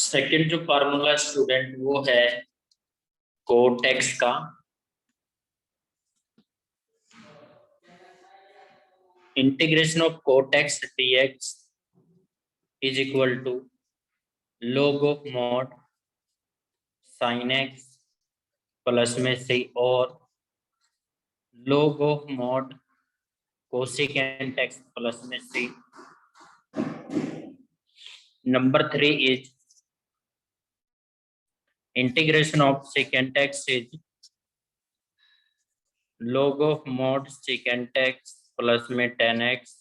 Second जो formula student वो है कोटेक्स का। Integration of cot x dx is equal to log of mod sine x plus में से और log of mod cosecant x plus में से। Number 3 is integration of secant x is log of mod secant x plus में 10x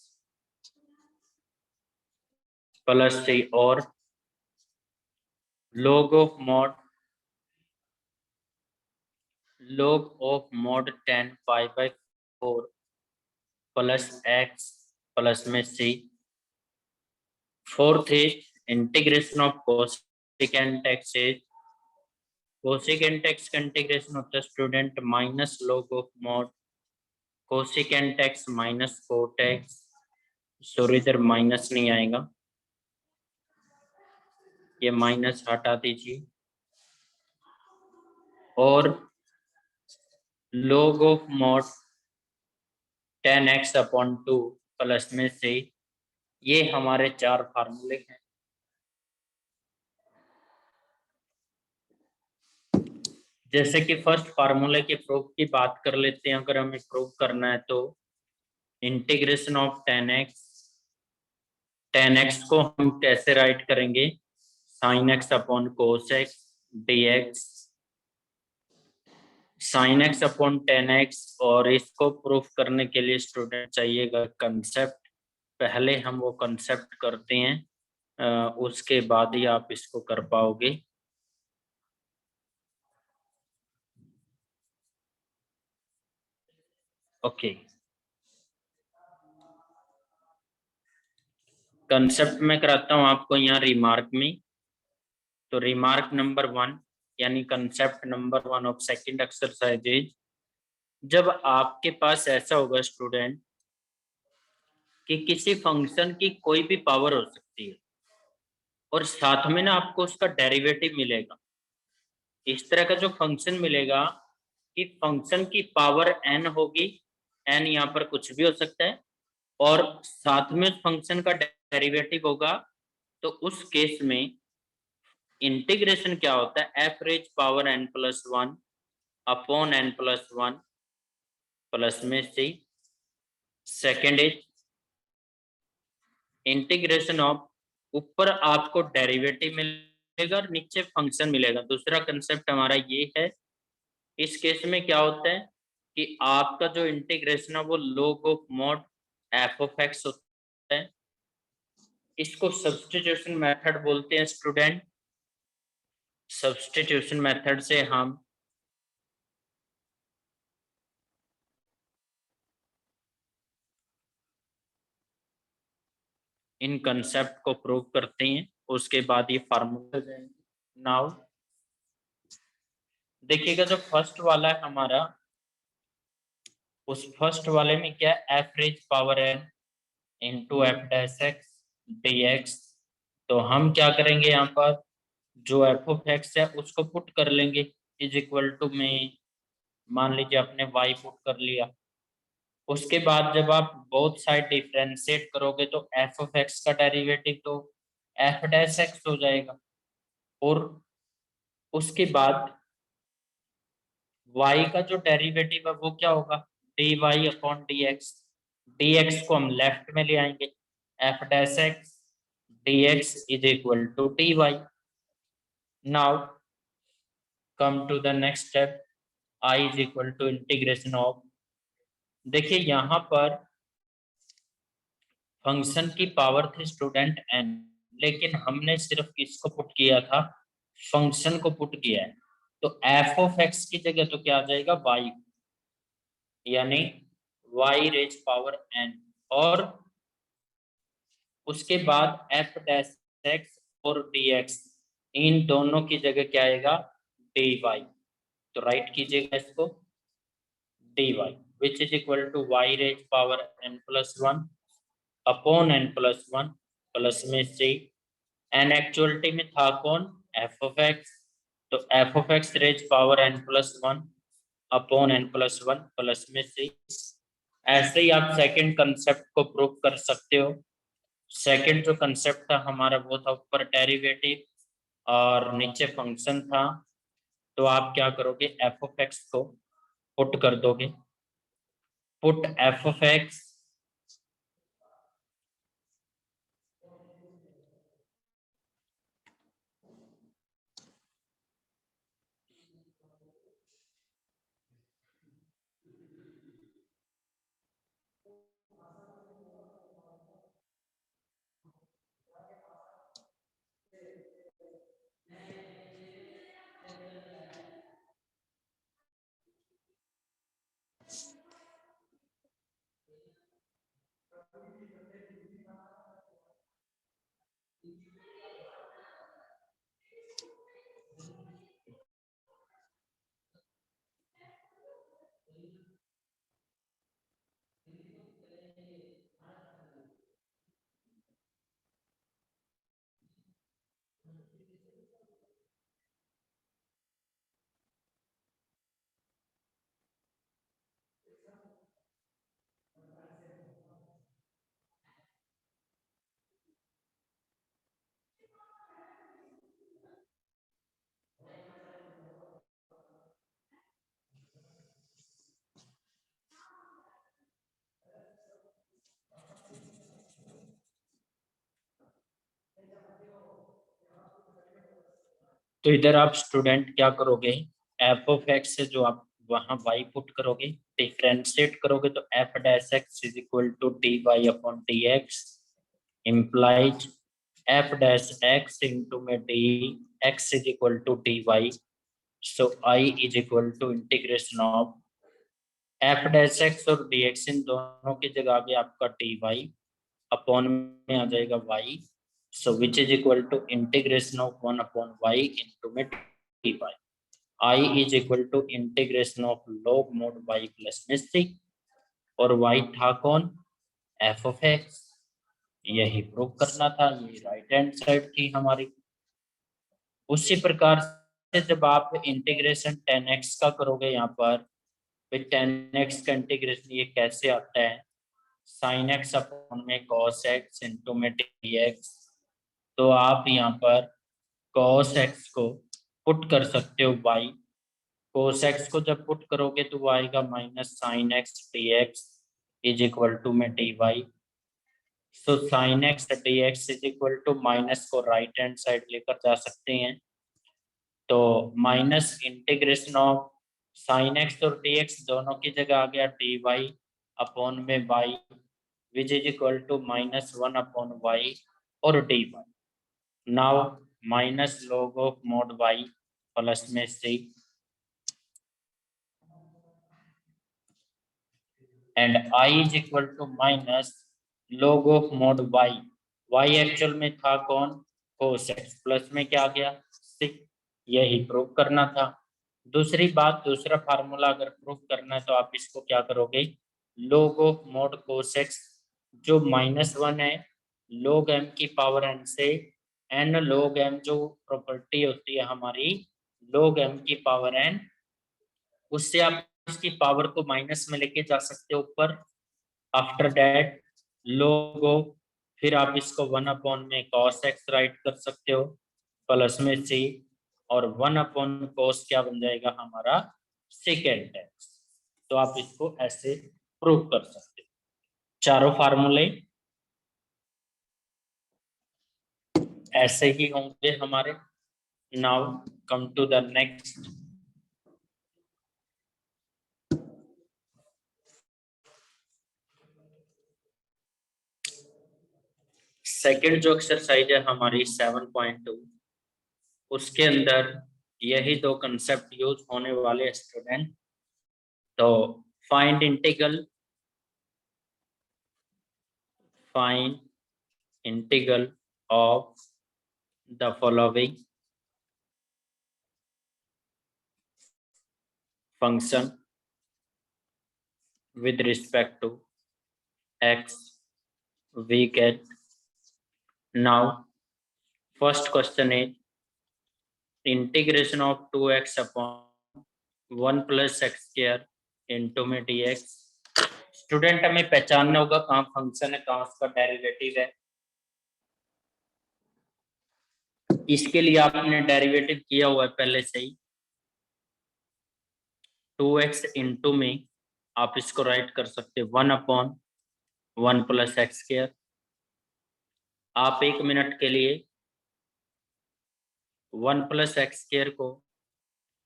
plus से और log of mod 10 pi by 4 plus x plus में c। Fourth is integration of cosecant x is cosecant x का integration होता है student minus log of mod cosecant x minus cot x. Sorry इधर minus नहीं आएगा, ये minus हटा दीजिए। और log of mod 10x upon 2 plus में से। ये हमारे 4 फार्मूले हैं। जैसे कि फर्स्ट फार्मूले के प्रूफ की बात कर लेते हैं। अगर हमें प्रूफ करना है तो इंटीग्रेशन ऑफ 10x को हम कैसे राइट करेंगे, sign x upon cos x dx sign x upon 10x। और इसको प्रूफ करने के लिए स्टूडेंट चाहिएगा कंसेप्ट। पहले हम वो कंसेप्ट करते हैं, उसके बाद ही आप इसको कर पाओगे। ओके, कंसेप्ट में कराता हूं आपको यहाँ रिमार्क में। तो रिमार्क नंबर 1 यानी concept number 1 of second exercise is, जब आपके पास ऐसा होगा स्टूडेंट कि किसी फंक्शन की कोई भी पावर हो सकती है और साथ में ना आपको उसका डेरिवेटिव मिलेगा। इस तरह का जो फंक्शन मिलेगा कि फंक्शन की पावर n होगी, n यहाँ पर कुछ भी हो सकता है, और साथ में उस फंक्शन का डेरिवेटिव होगा। तो उस केस में इंटीग्रेशन क्या होता है, f raise power n plus 1 upon n plus 1 plus में से। सेकेंड इज इंटीग्रेशन ऑफ, ऊपर आपको डेरिवेटिव मिलेगा और नीचे फंक्शन मिलेगा। दूसरा कंसेप्ट हमारा ये है। इस केस में क्या होता है कि आपका जो इंटीग्रेशन है वो log of mod F of x होता है। इसको सब्स्टिट्यूशन मेथड बोलते हैं स्टूडेंट। सब्स्टिट्यूशन मेथड से हम इन कंसेप्ट को प्रूव करते हैं, उसके बाद ये फार्मूला जाएंगे। नाउ देखिएगा, जो फर्स्ट वाला है हमारा, उस फर्स्ट वाले में क्या f raise power n into f dash x d x. तो हम क्या करेंगे, यहाँ पर जो एफ ऑफ एक्स है उसको पुट कर लेंगे इज इक्वल टू में, मान लीजिए आपने y पुट कर लिया। उसके बाद जब आप बोथ साइड डिफरेंशिएट करोगे तो एफ ऑफ एक्स का डेरिवेटिव तो एफ डैश एक्स हो जाएगा। और उसके बाद y का जो डेरिवेटिव है वो क्या होगा, d y upon d x. D x को हम लेफ्ट में ले आएंगे, f dash x d x is equal to d y. Now come to the next step, i is equal to integration of. देखिए यहाँ पर फंक्शन की power थी स्टूडेंट n, लेकिन हमने सिर्फ किसको पुट किया था, फंक्शन को पुट किया है। तो एफ ऑफ एक्स की जगह तो क्या आ जाएगा, y, यानी y रेज पावर n। और उसके बाद एफ डैश एक्स और डी एक्स, इन दोनों की जगह क्या आएगा, डी वाई। तो राइट कीजिएगा इसको, d y which is equal to y raise power n plus 1 upon n plus 1 plus में से एन एक्चुअलिटी में था कौन, एफ ऑफ एक्स, तो f of x raise power n plus one upon n plus one plus में सी। ऐसे ही आप सेकंड कंसेप्ट को प्रूव कर सकते हो। सेकंड जो कंसेप्ट था हमारा वो था ऊपर डेरिवेटिव और नीचे फंक्शन था, तो आप क्या करोगे, एफ ऑफ एक्स को पुट कर दोगे, पुट एफ ऑफ एक्स तो इधर आप स्टूडेंट क्या करोगे, एफ ऑफ एक्स से जो आप वहां y पुट करोगे, डिफरेंशिएट करोगे, तो f dash x is equal to d y upon d x implies f dash x into में d x is equal to d y. So I is equal to integration of f dash x और d x, इन दोनों की जगह आगे आपका D y upon में आ जाएगा y, so which is equal to integration of 1 upon y into में dy। I is equal to integration of log mod y plus में c, और y था कौन, f of x। यही प्रूव करना था, ये राइट हैंड साइड थी हमारी। उसी प्रकार से जब आप इंटीग्रेशन 10x का करोगे यहाँ पर, फिर 10x का इंटीग्रेशन ये कैसे आता है, साइन एक्स अपॉन में कॉस एक्स इंटू में डी एक्स। तो आप यहाँ पर cos x को पुट कर सकते हो y, cos x को जब पुट करोगे तो वो आएगा minus sine x d x is equal to में d y. So sine x d x is equal to, minus को राइट हैंड साइड लेकर जा सकते हैं, तो minus integration of sine x और डी एक्स दोनों की जगह आ गया डी वाई अपॉन में y which is equal to minus one upon y और d y. Now minus log of mod y plus में c and i is equal to minus log of mod y। y actual में था कौन, cos x, plus में क्या आ गया c। यही prove करना था। दूसरी बात, दूसरा फार्मूला अगर प्रूव करना है तो आप इसको क्या करोगे, log of mod cos x जो -1 है, log m की पावर n से n log m जो प्रॉपर्टी होती है हमारी log m की पावर n, उससे आप उसकी पावर को माइनस में लेके जा सकते हो ऊपर। आफ्टर दैट log ऑफ, फिर आप इसको 1 अपॉन में cos x राइट कर सकते हो प्लस में c, और 1 अपॉन cos क्या बन जाएगा हमारा सेकेंड x। तो आप इसको ऐसे प्रूव कर सकते हो। चारों फार्मूले ऐसे ही होंगे हमारे। Now come to the next. Second जो एक्सरसाइज है हमारी 7.2, उसके अंदर यही दो कंसेप्ट यूज होने वाले स्टूडेंट। तो find integral, find integral of the following function with respect to x, we get now first question is integration of 2x upon 1 plus x square into में dx। स्टूडेंट हमें पहचानना होगा कहाँ function है, कहाँ उसका डेरिवेटिव है। इसके लिए आपने डेरिवेटिव किया हुआ है पहले से ही। 2x इंटू में आप इसको राइट कर सकते हैं 1 अपॉन 1 प्लस एक्स स्क्वायर। आप 1 मिनट के लिए 1 प्लस एक्स स्क्वायर को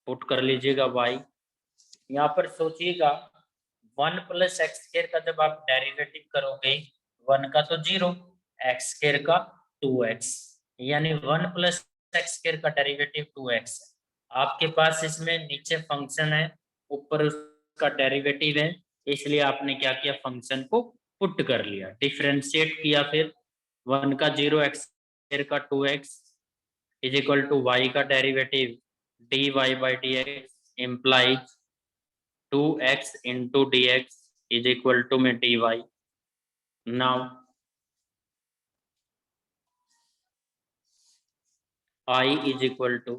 पुट कर लीजिएगा y। यहाँ पर सोचिएगा 1 प्लस एक्स स्क्वायर का जब आप डेरिवेटिव करोगे 1 का तो 0, एक्स स्क्वायर का 2x, यानी 1 प्लस एक्स स्क्वायर का डेरिवेटिव 2x है। आपके पास इसमें नीचे फंक्शन है, ऊपर उसका डेरिवेटिव है, इसलिए आपने क्या किया, फंक्शन को पुट कर लिया, डिफरेंशिएट किया। फिर 1 का 0, एक्स स्क्वायर का 2x is equal to y का derivative dy by dx implies 2x into dx is equal to में dy। Now I is equal to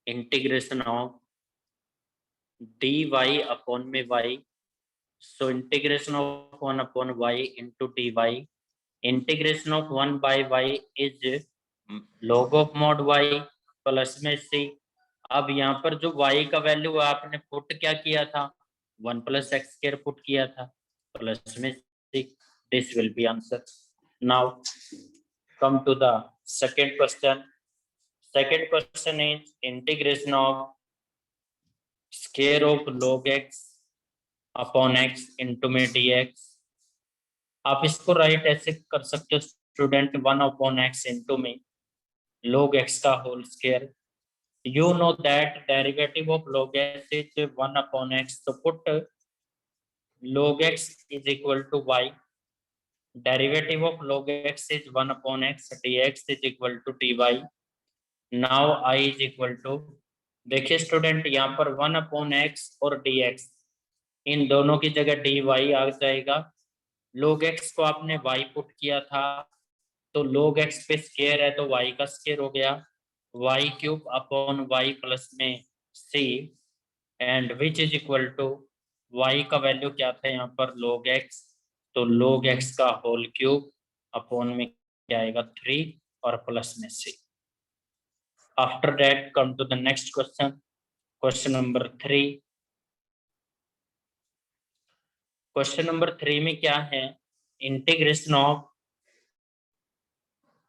integration of dy upon में y, so integration of 1 upon y into dy। Integration of 1 by y is log of mod y plus में c। अब यहाँ पर जो y का value आपने put क्या किया था, 1 प्लस एक्स स्क्वायर पुट किया था, प्लस में c। This will be answer. Now come to the second question. Second question is integration of square of log x upon x into में dx। आप इसको राइट ऐसे कर सकते हो स्टूडेंट, 1 अपॉन x इंटू में log x का whole square. You know that derivative of log x is 1 upon x, so put log x is equal to y. Derivative of log x is 1 upon x, dx is equal to dy. Now I is equal to, देखिए student यहाँ पर 1 upon x और dx, इन दोनों की जगह dy आ जाएगा। log x को आपने y पुट किया था, तो log x पे स्क्वायर है तो y का स्क्वायर हो गया, y cube upon y plus में c, and which is equal to y का वैल्यू क्या था यहाँ पर, log x, तो log x का होल क्यूब अपॉन में क्या आएगा 3 और प्लस में c। After that come to the next question, question number 3। Question number 3 में क्या है, integration of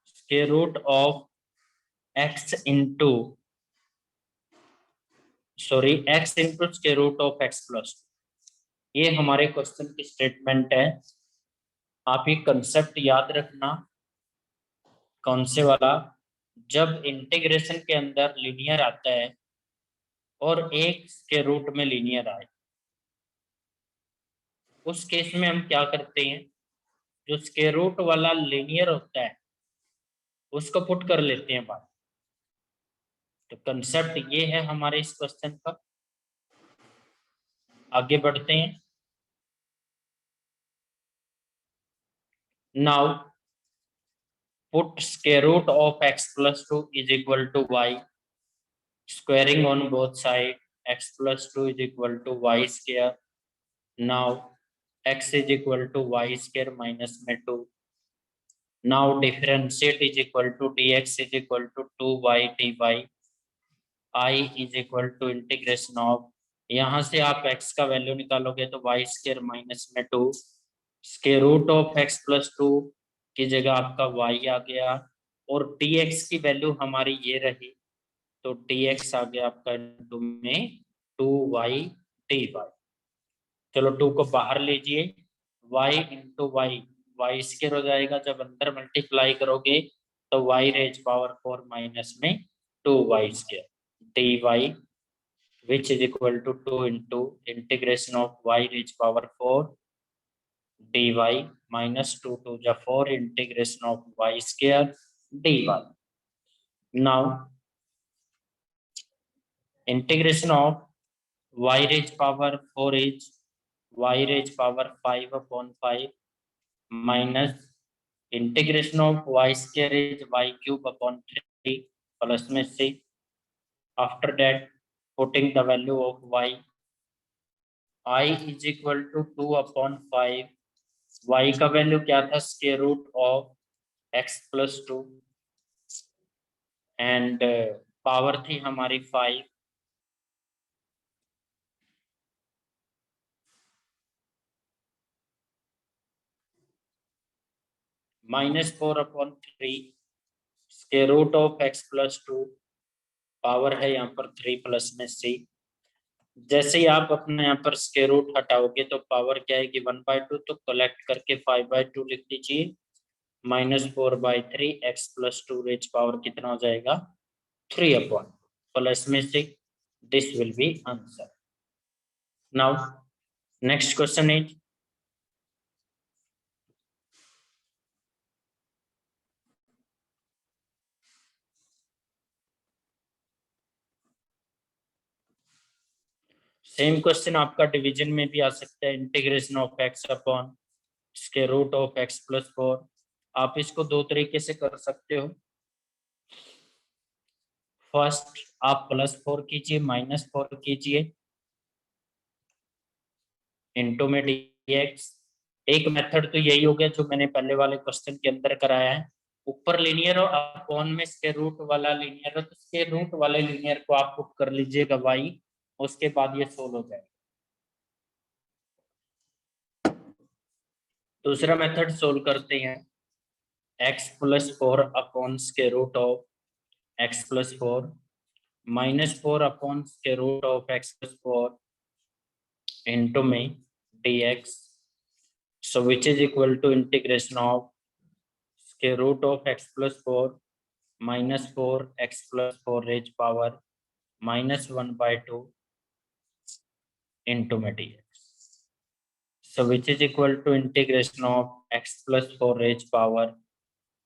square root of x into square root of x plus, ये हमारे क्वेश्चन की स्टेटमेंट है। आप ये कंसेप्ट याद रखना, कौन से वाला, जब इंटीग्रेशन के अंदर लीनियर आता है और एक के रूट में लीनियर आए, उस केस में हम क्या करते हैं, जो स्क्वायर रूट वाला लीनियर होता है उसको पुट कर लेते हैं बाहर। तो कंसेप्ट ये है हमारे इस क्वेश्चन का। आगे बढ़ते हैं। Now put square root of x plus 2 is equal to y, squaring on both sides, x plus 2 is equal to y square. Now x is equal to y square minus में 2. Now differentiate is equal to dx is equal to 2y dy. I is equal to integration of, यहाँ से आप x का value निकालोगे तो y square minus में 2, square root of x plus 2 की जगह आपका y आ गया, और dx की वैल्यू हमारी ये रही, तो dx आ गया आपका इंटू में 2y dy। चलो 2 को बाहर लीजिए, y इंटू y स्क्वायर हो जाएगा, जब अंदर मल्टीप्लाई करोगे तो y रेज पावर 4 माइनस में 2y square dy, which is equal to 2 into integration of y raised power 4 dy minus 2 to the 4 integration of y square dy. Now integration of y raised power 4 is y raised power 5 upon 5 minus integration of y square is y cube upon 3 3 plus में से, after that putting the value of y, i is equal to 2/5, y का value क्या था, square root of x plus 2 and power थी हमारी 5, -4/3 square root of x plus 2, power है यहाँ पर 3 प्लस में c। जैसे ही आप अपने यहाँ पर स्क्वायर रूट हटाओगे तो पावर क्या है कि 1/2, तो कलेक्ट करके 5/2 लिख दीजिए, -4/3 x प्लस 2 रेज पावर कितना हो जाएगा, 3/2 प्लस में से, this will be answer. Now next question is same question आपका डिवीजन में भी आ सकता है, integration of x upon square root of x plus 4। आप इसको दो तरीके से कर सकते हो। फर्स्ट आप +4 कीजिए, -4 कीजिए, इनटू में dx। एक मेथड तो यही हो गया जो मैंने पहले वाले क्वेश्चन के अंदर कराया है, ऊपर लीनियर और अपॉन में स्क्वायर रूट वाला लीनियर है, तो स्क्वायर रूट वाले लीनियर को आप पुट कर लीजिएगा y, उसके बाद ये सोल्व हो जाएगा। दूसरा मेथड सोल्व करते हैं, x plus 4 upon square root of x plus 4 -4 upon square root of x plus 4 into में dx, so which is equal to integration of square root of x plus 4 minus 4 x plus 4 raised power -1/2 into में dx, so which is equal to integration of x plus 4 raised power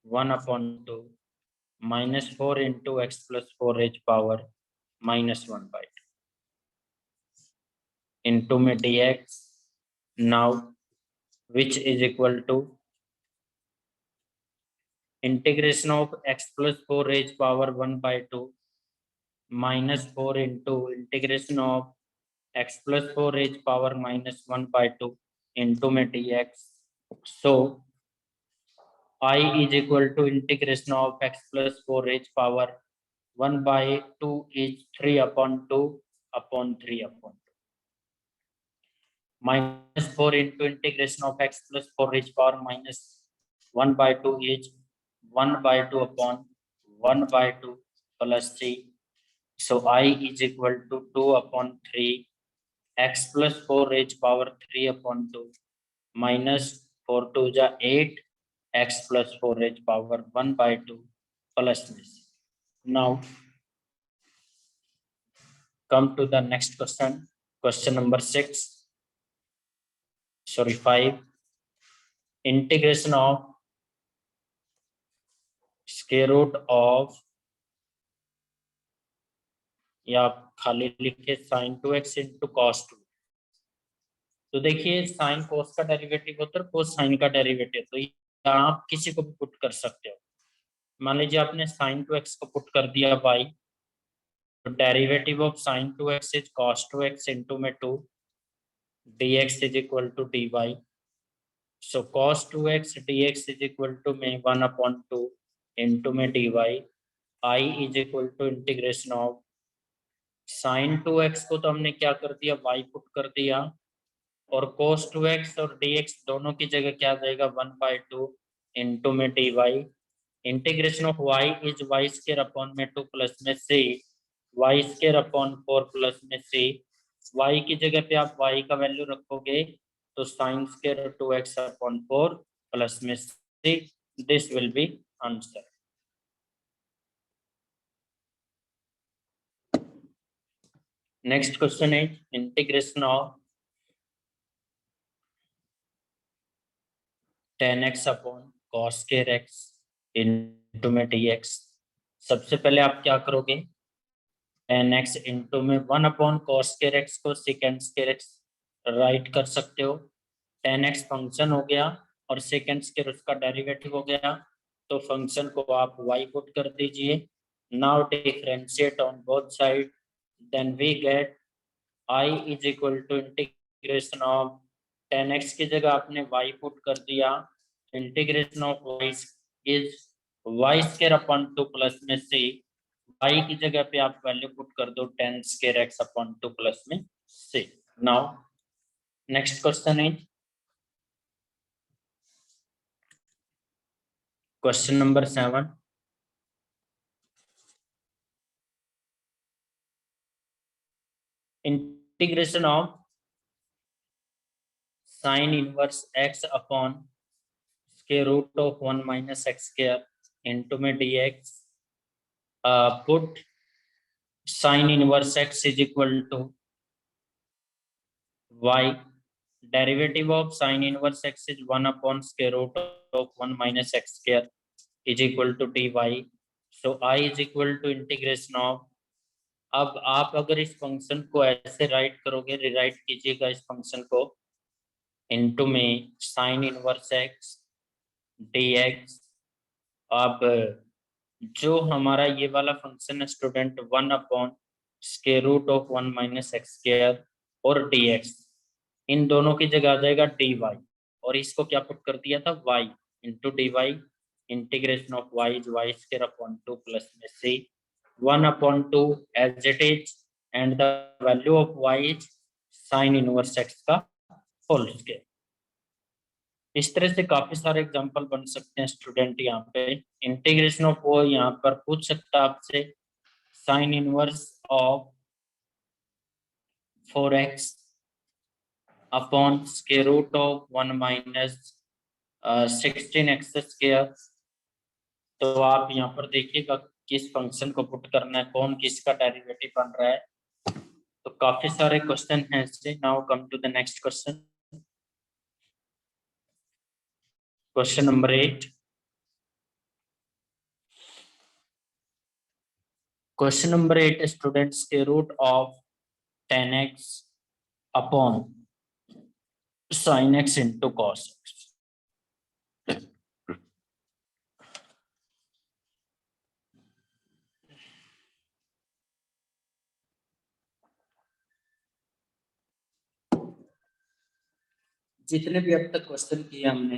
1/2 -4 into x plus 4 raised power -1/2 into में dx, now which is equal to integration of x plus 4 raised power 1/2 -4 into integration of x plus 4 raised power -1/2 into में dx, so I is equal to integration of x plus 4 raised power 1/2 is 3/2 upon 3/2 -4 into integration of x plus 4 raised power -1/2 is 1/2 upon 1/2 plus 3, so I is equal to 2/3 x plus 4 raised power 3/2 minus 4 2 जा 8 x plus 4 raised power 1/2 plus this. Now come to the next question, question number 6, sorry 5, integration of square root of, या खाली लिखे sin 2x into cos 2। तो देखिए sine cos का derivative होता है, कोस sign का डेरिवेटिव, तो आप किसी को भी पुट कर सकते हो। मान लीजिए आपने sin 2x को पुट कर दिया y, तो derivative of sin 2x is cos 2x into में 2 dx is equal to dy, so cos 2x dx is equal to में 1/2 into में dy, I is equal to integration of sin 2x को तो हमने क्या कर दिया, y पुट कर दिया, और cos 2x और dx दोनों की जगह क्या आ जाएगा, 1/2 into में dy, integration of y is y square upon में 2 प्लस में c, y square upon 4 plus में c, y की जगह पे आप y का वैल्यू रखोगे तो sine square 2x upon 4 plus में c, this will be answer. Next question is integration of tan x upon cos square x into में dx। सबसे पहले आप क्या करोगे, tan x इनटू में 1/cos स्क्वायर x को सेकेंड स्क्वायर x राइट कर सकते हो, tan x फंक्शन हो गया और सेकेंड स्क्वायर उसका डेरिवेटिव हो गया, तो फंक्शन को आप y पुट कर दीजिए, Now differentiate on both sides. Then we get I is equal to integration of 10x की जगह आपने y पुट कर दिया, integration of y is y square upon 2 plus में c, y की जगह पे आप वैल्यू पुट कर दो 10 स्क्वायर x अपॉन 2 प्लस में c. Now next question is question number 7. Integration of sin inverse x upon square root of 1 minus x square into में dx. Put sin inverse x is equal to y. Derivative of sin inverse x is 1 upon square root of 1 minus x square is equal to dy. So I is equal to integration of. अब आप अगर इस function को ऐसे right करोगे, rewrite कीजिएगा इस function को, इनटू में साइन इनवर्स एक्स dx. अब जो हमारा ये वाला फंक्शन है student 1 upon square root of 1 minus x square और dx, इन दोनों की जगह आ जाएगा dy, और इसको क्या पुट कर दिया था y into dy. Integration of y is y square upon 2 plus में c 1 upon 2 as it is, and the value of y is sine inverse x का होल स्क्वायर. इस तरह से काफी सारे एग्जांपल बन सकते हैं स्टूडेंट. यहाँ पे इंटीग्रेशन ऑफ वो यहाँ पर पूछ सकता है आपसे sine inverse of 4x upon square root of 1 minus 16x square. तो आप यहाँ पर देखिएगा किस फंक्शन को पुट करना है, कौन किसका डेरिवेटिव बन रहा है. तो काफी सारे क्वेश्चन हैं इससे. Now come to the next question. Question number 8. Question number 8 students के root of 10x upon sin x into cos x. जितने भी अब तक क्वेश्चन किए हमने,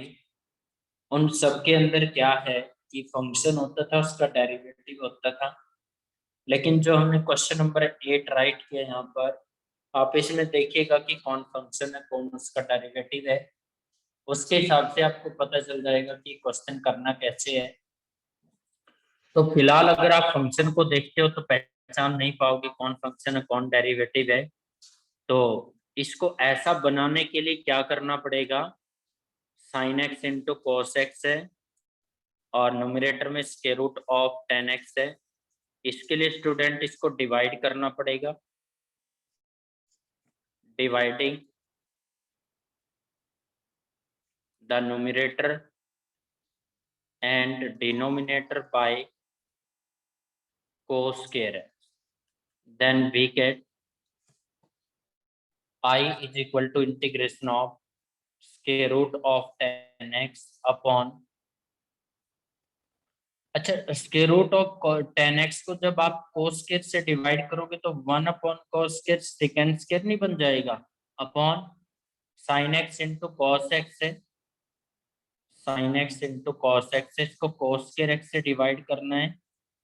उन सब के अंदर क्या है कि फंक्शन होता था, उसका डेरिवेटिव होता था. लेकिन जो हमने क्वेश्चन नंबर 8 राइट किया यहाँ पर, आप इसमें देखिएगा कि कौन फंक्शन है, कौन उसका डेरिवेटिव है. उसके हिसाब से आपको पता चल जाएगा कि क्वेश्चन करना कैसे है. तो फिलहाल अगर आप फंक्शन को देखते हो तो पहचान नहीं पाओगे कौन फंक्शन है, कौन डेरिवेटिव है. तो इसको ऐसा बनाने के लिए क्या करना पड़ेगा, sign x into cos x है और न्यूमरेटर में स्क्वायर रूट ऑफ 10x है. इसके लिए स्टूडेंट इसको डिवाइड करना पड़ेगा. Dividing the numerator and denominator by cos square x, then we get I is equal to integration of square root of 10x upon. अच्छा, स्क्वायर रूट ऑफ 10x को जब आप cos स्क्वायर से divide करोगे तो 1 upon cos square second square नहीं बन जाएगा, upon sin x into cos x है. sin x into cos x, इसको cos स्क्वायर x से डिवाइड करना है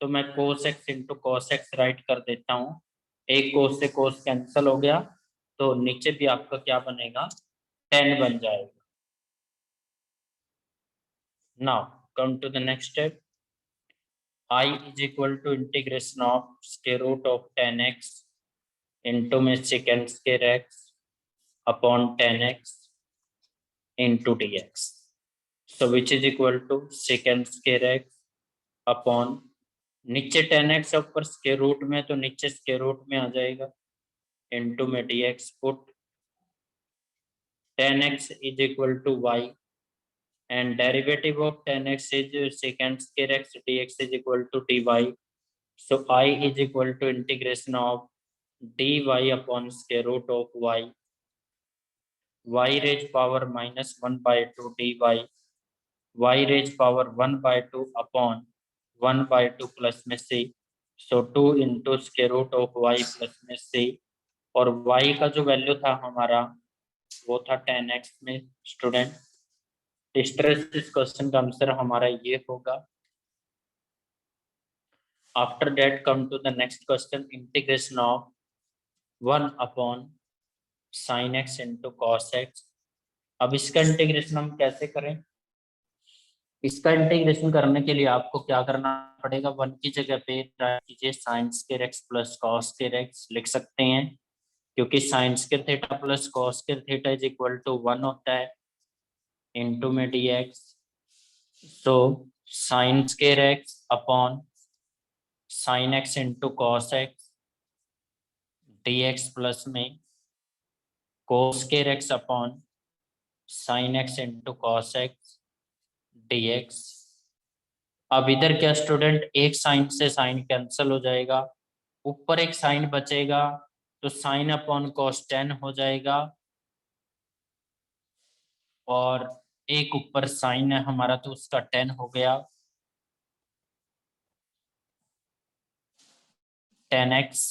तो मैं cos x into cos x right कर देता हूँ. एक cos से cos कैंसिल हो गया, तो नीचे भी आपका क्या बनेगा, 10 बन जाएगा. Now come to the next step. I is equal to integration of square root of 10x into में secant square x upon 10x into dx. So which is equal to secant square x upon, नीचे 10x ऊपर square root में तो नीचे square root में आ जाएगा, into में dx. Put 10x is equal to y and derivative of 10x is secant square x, dx is equal to dy. So I is equal to integration of dy upon square root of y raised power minus 1 by 2 dy y raised power 1 by 2 upon 1 by 2 plus में से so 2 into square root of y plus में c, और Y का जो value था हमारा वो था 10x में स्टूडेंट। इस तरह से इस क्वेश्चन का आंसर हमारा ये होगा। After that come to the next question, integration of 1 upon sine x into cos x. अब इसका इंटीग्रेशन हम कैसे करें? इसका इंटीग्रेशन करने के लिए आपको क्या करना पड़ेगा, 1 की जगह पे राइट कीजिए sine square x plus cos square x लिख सकते हैं, क्योंकि sine square theta plus cos square theta is equal to 1 होता है, इनटू में dx। So sine square x upon sine x into cos x dx plus में cos square x upon sine x into cos x dx। अब इधर क्या student, एक sign से sign cancel हो जाएगा, ऊपर एक साइन बचेगा, तो साइन अपॉन कॉस 10 हो जाएगा, और एक ऊपर साइन है हमारा तो उसका 10 हो गया, 10x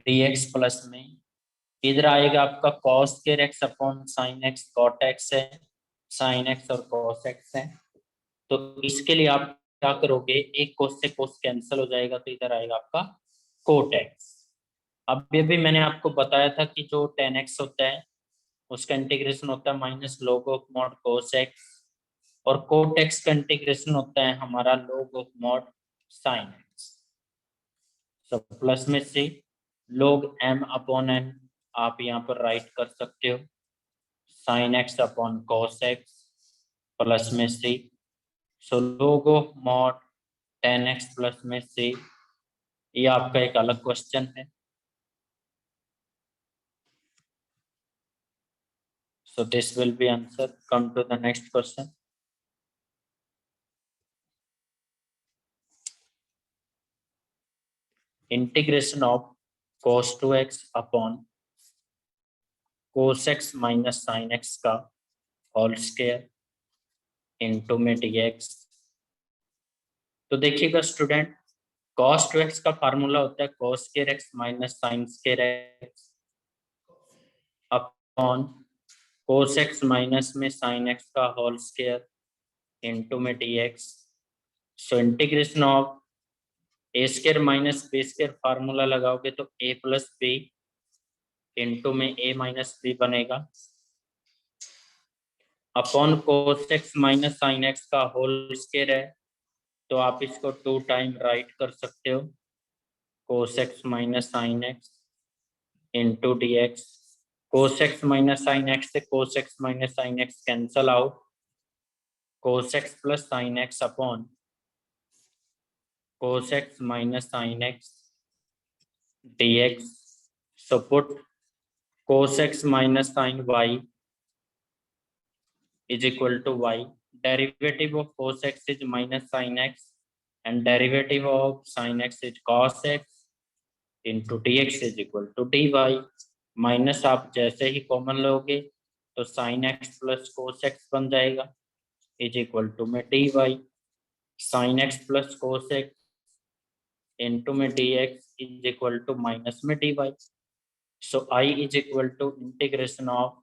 dx प्लस में इधर आएगा आपका cos square x upon sine x, cot x है, साइन एक्स और cos एक्स है। तो इसके लिए आप क्या करोगे, एक कोस से कोस कैंसिल हो जाएगा, तो इधर आएगा आपका कोट एक्स। अब ये भी मैंने आपको बताया था कि जो 10x होता है उसका इंटीग्रेशन होता है minus log of mod cos x, और कोट एक्स का इंटीग्रेशन होता है हमारा log of mod sine x. सब प्लस में से log m अपॉन n आप यहाँ पर राइट कर सकते हो, sign x upon cos x plus में से, सो log of mod 10x plus में से, ये आपका एक अलग क्वेश्चन है। So this will be answer. Come to the next question. Integration of cos 2x upon cos x minus sin x का होल स्क्वायर इंटू में dx। तो देखिएगा स्टूडेंट, cos 2x का फार्मूला होता है cos square x minus sin square x upon cos x minus में sin x का whole square into में dx। So integration of a square minus b square formula लगाओगे तो a प्लस बी इंटू में a minus b बनेगा, upon cos x minus sine x का whole square है, तो आप इसको 2 टाइम राइट कर सकते हो, cos x minus sine x into d x. Cos x minus sine x से cos x minus sine x cancel out, cos x plus sine x upon cos x minus sine x dx। So put cos x minus sin y is equal to y. Derivative of cos x is minus sin x and derivative of sin x is cos x into dx is equal to dy। Minus आप जैसे ही common लोगे तो sin x plus cos x बन जाएगा is equal to में dy, sin x plus cos x into में dx is equal to minus में dy। So I is equal to integration of,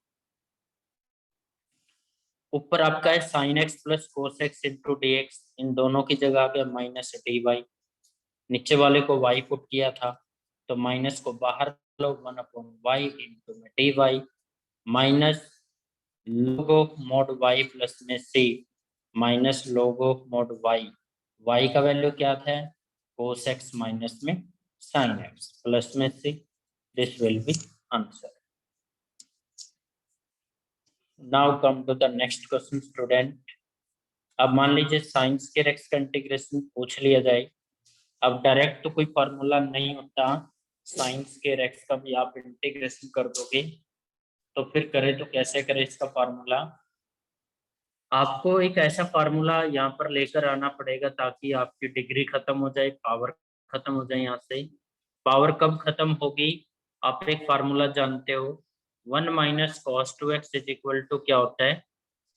ऊपर आपका है sine x plus cos x into d x, इन दोनों की जगह आ गया माइनस डी वाई, नीचे वाले को वाई पुट किया था तो माइनस को बाहर लो, 1 अपॉन वाई इंटू में d y minus log of mod y plus में c minus log of mod y, y का वैल्यू क्या था कोस एक्स माइनस में साइन एक्स प्लस में c. This will be answer. Now come to the next question student. अब मान लीजिए science के एक्स का इंटीग्रेशन पूछ लिया जाए, अब डायरेक्ट तो कोई फार्मूला नहीं होता, साइंस के एक्स का भी आप इंटीग्रेशन कर दोगे, तो फिर करें तो कैसे करें इसका फार्मूला? आपको एक ऐसा फार्मूला यहाँ पर लेकर आना पड़ेगा ताकि आपकी डिग्री खत्म हो जाए, पावर खत्म हो जाए। यहाँ से पावर कब खत्म होगी, आप एक फार्मूला जानते हो, 1 minus cos 2x is equal to क्या होता है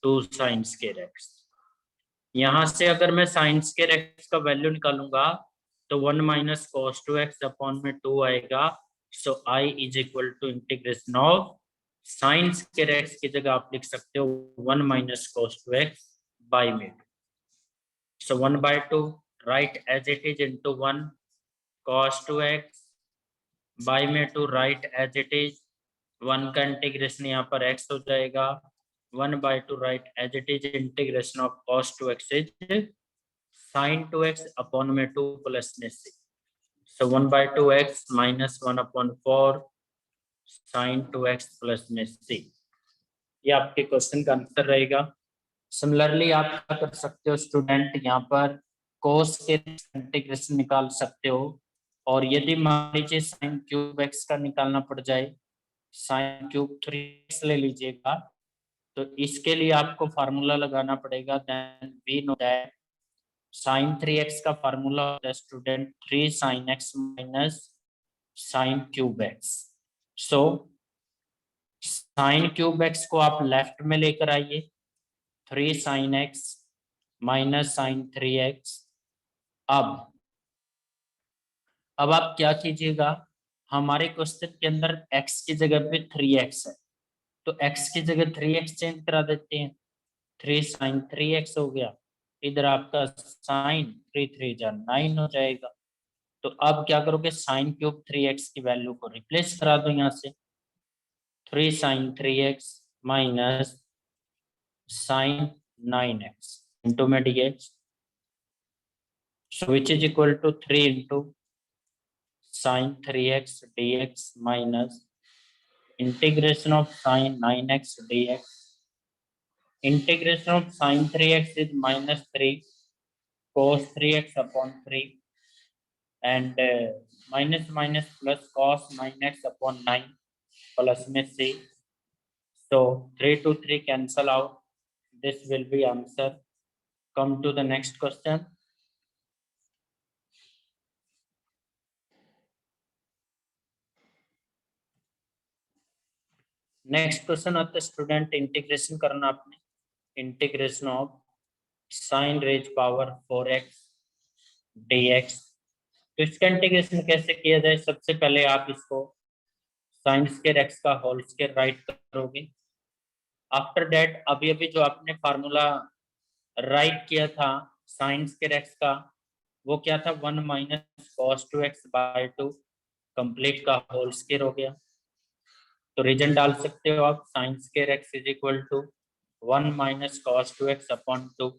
2 साइंस के एक्स। यहाँ से अगर मैं साइन स्क्वायर एक्स का वैल्यू निकालूंगा तो 1 minus cos two x upon में 2 आएगा। So I is equal to integration of sine square x की जगह आप लिख सकते हो 1 minus cos two x by में 2। So 1 by 2 right as it is into 1 cos two x by में 2 राइट एज इट इज 1 का इंटीग्रेशन यहाँ पर x हो जाएगा 1 by 2 right as it is integration of cos 2x is sin 2x upon में 2 plus में 6। So 1 by 2x minus 1 upon 4 sin 2x plus में 6। ये आपके क्वेश्चन का आंसर रहेगा। सिमिलरली आप क्या कर सकते हो स्टूडेंट, यहाँ पर cos के इंटीग्रेशन निकाल सकते हो। और यदि मान लीजिए sin क्यूब x का निकालना पड़ जाए, sin क्यूब 3x ले लीजिएगा, तो इसके लिए आपको फार्मूला लगाना पड़ेगा। Then we know that sin 3x का फार्मूला होता है student 3 sin x minus sin cube x। So sin cube x को आप लेफ्ट में लेकर आइए, 3 sin x minus sin 3x। अब आप क्या कीजिएगा, हमारे क्वेश्चन के अंदर x की जगह पे 3x है, तो x की जगह 3x चेंज करा देते हैं, 3 sin 3x हो गया। इधर आपका sin 3 3 जा 9 हो जाएगा। तो अब क्या करोगे, sin क्यूब 3x की वैल्यू को रिप्लेस करा दो यहाँ से, 3 sin 3x minus sin 9x into में dx, so which is equal to 3 into sin 3x dx minus integration of sin 9x dx. Integration of sin 3x is minus 3 cos 3x upon 3 and minus minus plus cos 9x upon 9 plus में c. So 3 to 3 cancel out. This will be answer. Come to the next question. Next question आता है student, integration करना आपने, integration of sine raise power 4x dx। तो इसका integration कैसे किया जाए, सबसे पहले आप इसको साइन स्क्वायर एक्स का होल स्क्वायर राइट करोगे। आफ्टर दैट अभी अभी जो आपने फार्मूला राइट किया था साइन स्क्वायर एक्स का, वो क्या था 1 minus cos 2x by 2 complete का होल स्क्वायर हो गया। तो रीजन डाल सकते हो आप, sine square x is equal to 1 minus cos 2x upon 2,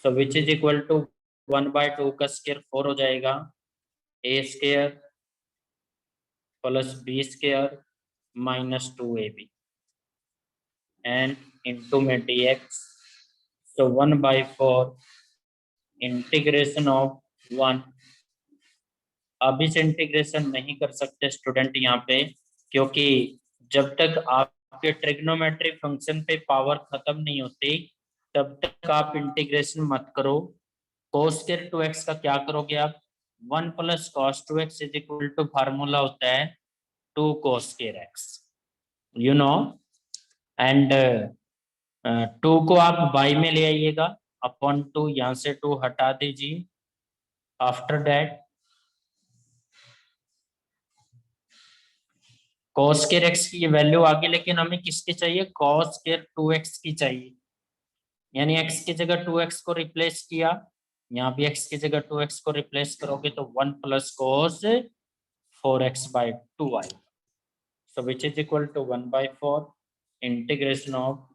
so which is equal to 1 by 2 का स्क्वायर 4 हो जाएगा, a square plus b square minus 2ab and into में dx। So 1 by 4 integration of 1। अब इस integration नहीं कर सकते student यहाँ पे, क्योंकि जब तक आपके ट्रिग्नोमेट्री फंक्शन पे पावर खत्म नहीं होती तब तक आप इंटीग्रेशन मत करो। cos स्क्वायर 2x का क्या करोगे आप, 1 plus cos 2x is equal to formula होता है 2 cos square x, you know. And 2 को आप बाई में ले आइएगा, अपॉन 2 यहाँ से 2 हटा दीजिए। After that cos square x की वैल्यू आ गई, लेकिन हमें किसकी चाहिए, cos स्क्वायर 2x की चाहिए। यानी x की जगह 2x को रिप्लेस किया, यहाँ भी x की जगह 2x को रिप्लेस करोगे तो 1 प्लस cos 4x बाई 2 आएगा। So which is equal to 1 by 4 integration of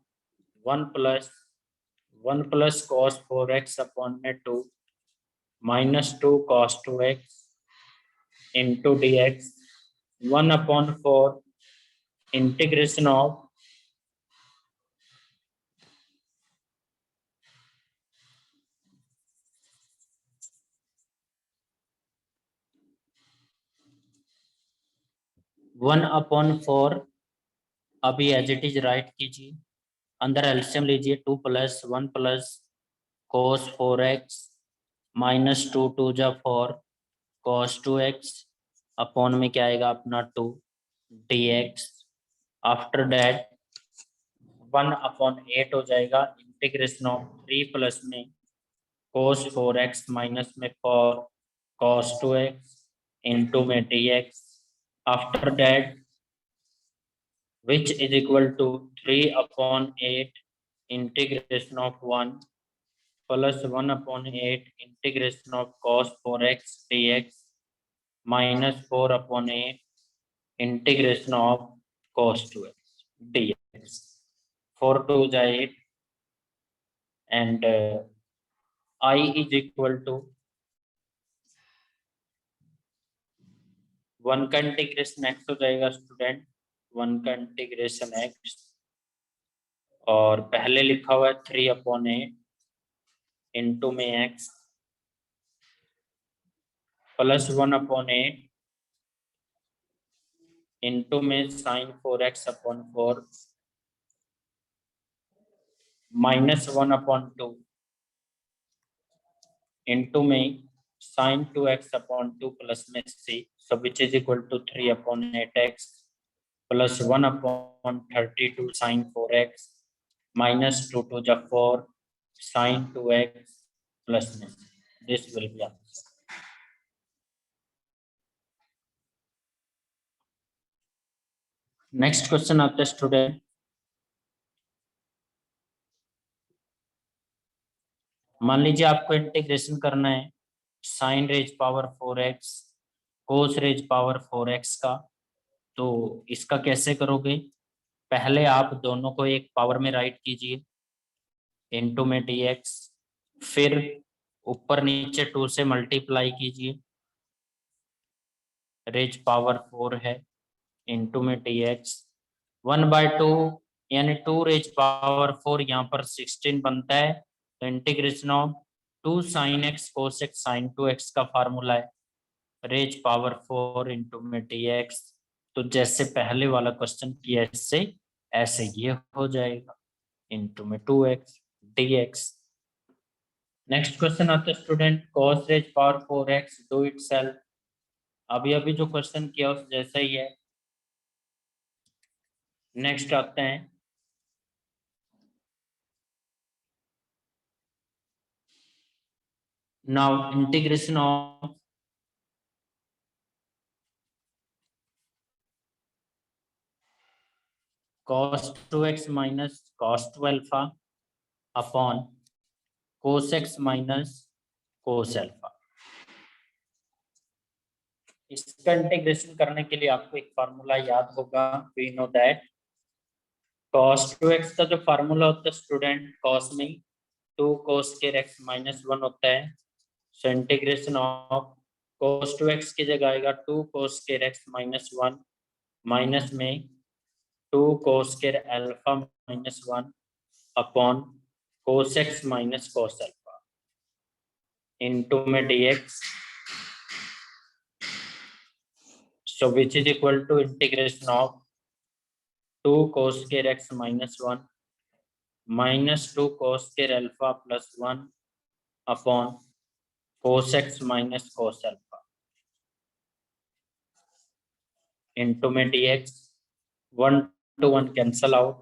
1 plus cos 4x upon में 2 minus 2 cos 2x into dx 1 upon 4 integration of 1 upon 4 अभी एज इट इज राइट कीजिए, अंदर एल्सियम लीजिए, 2 plus 1 plus cos 4x minus 2 2 जा 4 cos 2x upon में क्या आएगा अपना 2 dx। आफ्टर दैट 1 अपॉन 8 हो जाएगा इंटीग्रेशन ऑफ 3 प्लस में cos 4x माइनस में 4 cos 2x इंटू में dx after that which is equal to 3 upon 8 integration of 1 plus 1 upon 8 integration of cos 4x dx minus 4 upon 8 integration of cos 2x dx. 4 2 is 8 and I is equal to 1 का integration x हो जाएगा student, 1 का integration x और पहले लिखा हुआ है 3 upon 8 into में x प्लस 1 अपॉन 8 इंटू में sine 4x upon 4 minus 1 upon 2 into में साइन 2x अपॉन 2 प्लस में c, so which is equal to 3 upon 8x plus 1 upon 32 sin 4x minus 2 to the 4 sin 2x plus में c. This will be answer. Next question आता है student, मान लीजिए आपको integration करना है sign raise power 4x कोस raise power 4x का, तो इसका कैसे करोगे? पहले आप दोनों को एक पावर में राइट कीजिए इनटू में dx, फिर ऊपर नीचे 2 से मल्टीप्लाई कीजिए, रेज पावर 4 है इनटू में dx 1/2 यानी 2 रेज पावर 4 यहाँ पर 16 बनता है, तो integration of 2 sin x cos x sin 2x का फार्मूला है रेज पावर 4 इंटू में dx। तो जैसे पहले वाला क्वेश्चन किया इससे ऐसे ये हो जाएगा इंटू में 2x dx। नेक्स्ट क्वेश्चन आता है student, cos raise power 4x do itself, अभी अभी जो क्वेश्चन किया उस जैसा ही है। नेक्स्ट आते हैं now integration of cos 2x minus cos 2 alpha upon cos x minus cos alpha। इसका इंटीग्रेशन करने के लिए आपको एक फार्मूला याद होगा, we know that cos 2x का जो फार्मूला होता है स्टूडेंट, cos में 2 cos के x minus 1 होता है, सो इंटीग्रेशन ऑफ cos 2x की जगह आएगा 2 cos के x minus 1 माइनस में 2 cos के alpha minus 1 upon cos x minus cos alpha into में dx, so which is equal to integration of 2 cos के x minus 1 minus 2 cos के alpha plus 1 upon cos x minus cos alpha into में dx, 1 to 1 cancel out,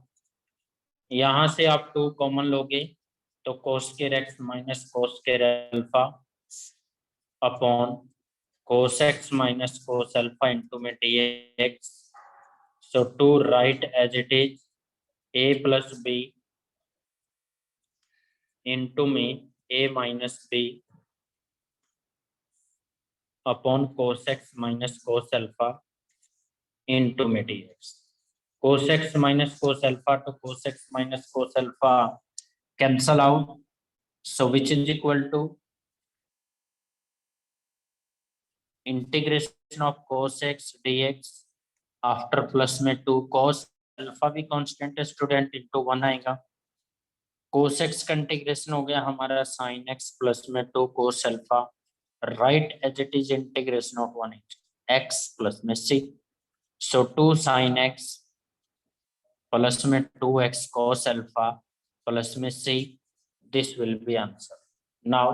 यहाँ से आप 2 common लोगे तो cos के x minus cos के alpha upon cos x minus cos alpha into में dx, so to write as it is a plus b into में a minus b upon cos x minus cos alpha into में dx। cos x minus cos alpha to cos x minus cos alpha cancel out, so which is equal to integration of cos x dx after plus में 2 cos alpha भी constant है student into 1 आएगा, cos x का integration हो गया हमारा sin x plus में 2 cos alpha, right as it is integration of 1 x plus में c, so 2 sin x plus में 2x cos अल्फा प्लस में c, this will be answer. Now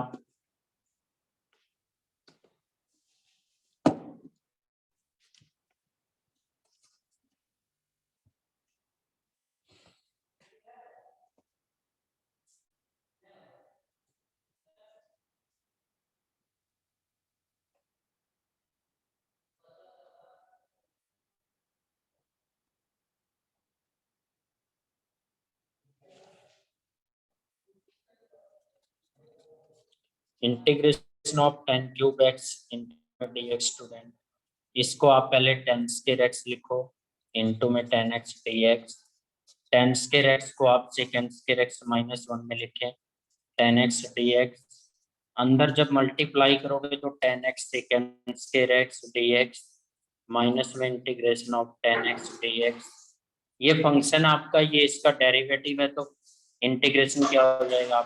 integration of 10 cube x into d x student, इसको आप पहले 10 square x लिखो into में 10 x d x. 10 square x को आप second square x -1 में लिखें 10 एक्स डी एक्स। अंदर जब मल्टीप्लाई करोगे तो 10 x second square x d x minus में integration of 10 x d x. ये फंक्शन आपका ये इसका डेरिवेटिव है तो इंटीग्रेशन क्या हो जाएगा